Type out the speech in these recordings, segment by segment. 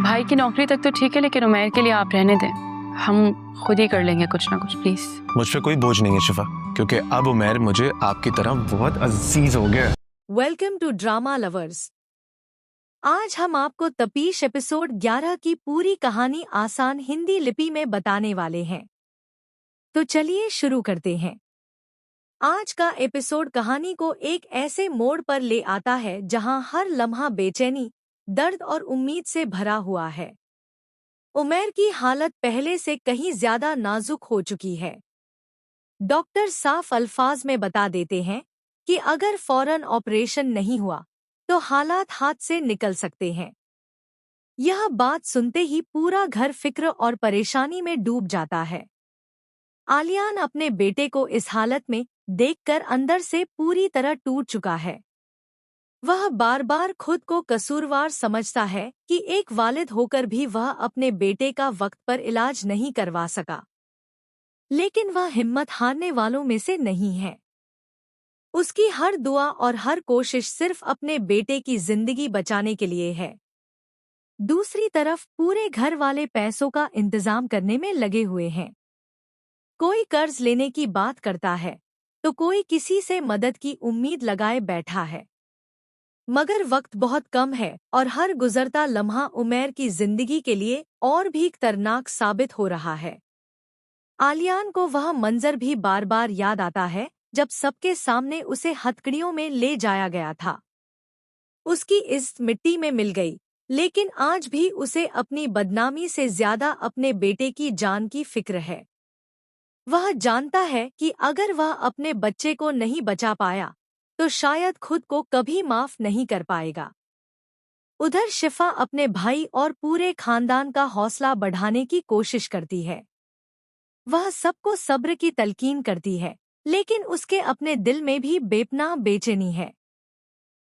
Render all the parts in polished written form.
भाई की नौकरी तक तो ठीक है, लेकिन उमैर के लिए आप रहने दें, हम खुद ही कर लेंगे कुछ ना कुछ, प्लीज। मुझ पे कोई बोझ नहीं है शिफा, क्योंकि अब उमैर मुझे आपकी तरह बहुत अजीज हो गया। Welcome to drama lovers. आज हम आपको तपीश एपिसोड 11 की पूरी कहानी आसान हिंदी लिपि में बताने वाले हैं। तो चलिए शुरू करते हैं। आज का एपिसोड कहानी को एक ऐसे मोड़ पर ले आता है जहां हर लम्हा बेचैनी, दर्द और उम्मीद से भरा हुआ है। उमैर की हालत पहले से कहीं ज्यादा नाजुक हो चुकी है। डॉक्टर साफ अल्फाज में बता देते हैं कि अगर फौरन ऑपरेशन नहीं हुआ तो हालात हाथ से निकल सकते हैं। यह बात सुनते ही पूरा घर फिक्र और परेशानी में डूब जाता है। आलियान अपने बेटे को इस हालत में देखकर अंदर से पूरी तरह टूट चुका है। वह बार बार खुद को कसूरवार समझता है कि एक वालिद होकर भी वह अपने बेटे का वक्त पर इलाज नहीं करवा सका। लेकिन वह हिम्मत हारने वालों में से नहीं है। उसकी हर दुआ और हर कोशिश सिर्फ अपने बेटे की जिंदगी बचाने के लिए है। दूसरी तरफ पूरे घर वाले पैसों का इंतजाम करने में लगे हुए हैं। कोई कर्ज लेने की बात करता है तो कोई किसी से मदद की उम्मीद लगाए बैठा है। मगर वक्त बहुत कम है और हर गुजरता लम्हा उमैर की जिंदगी के लिए और भी खतरनाक साबित हो रहा है। आलियान को वह मंजर भी बार बार याद आता है जब सबके सामने उसे हथकड़ियों में ले जाया गया था। उसकी इज्जत मिट्टी में मिल गई, लेकिन आज भी उसे अपनी बदनामी से ज्यादा अपने बेटे की जान की फिक्र है। वह जानता है कि अगर वह अपने बच्चे को नहीं बचा पाया तो शायद खुद को कभी माफ नहीं कर पाएगा। उधर शिफा अपने भाई और पूरे खानदान का हौसला बढ़ाने की कोशिश करती है। वह सबको सब्र की तलकीन करती है, लेकिन उसके अपने दिल में भी बेपनाह बेचैनी है।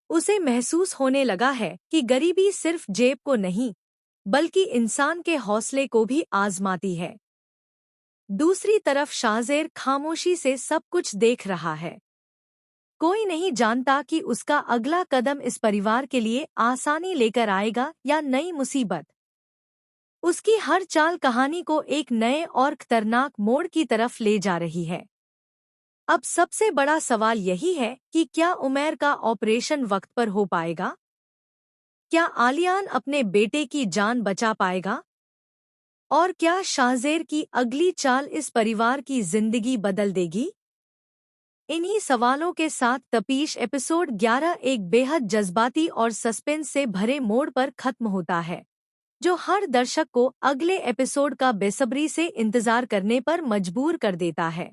उसे महसूस होने लगा है कि गरीबी सिर्फ जेब को नहीं, बल्कि इंसान के हौसले को भी आजमाती है। दूसरी तरफ शाहजेर खामोशी से सब कुछ देख रहा है। कोई नहीं जानता कि उसका अगला कदम इस परिवार के लिए आसानी लेकर आएगा या नई मुसीबत। उसकी हर चाल कहानी को एक नए और खतरनाक मोड़ की तरफ ले जा रही है। अब सबसे बड़ा सवाल यही है कि क्या उमैर का ऑपरेशन वक्त पर हो पाएगा? क्या आलियान अपने बेटे की जान बचा पाएगा? और क्या शाहजेर की अगली चाल इस परिवार की जिंदगी बदल देगी? इन्हीं सवालों के साथ तपीश एपिसोड 11 एक बेहद जज्बाती और सस्पेंस से भरे मोड़ पर खत्म होता है, जो हर दर्शक को अगले एपिसोड का बेसब्री से इंतजार करने पर मजबूर कर देता है।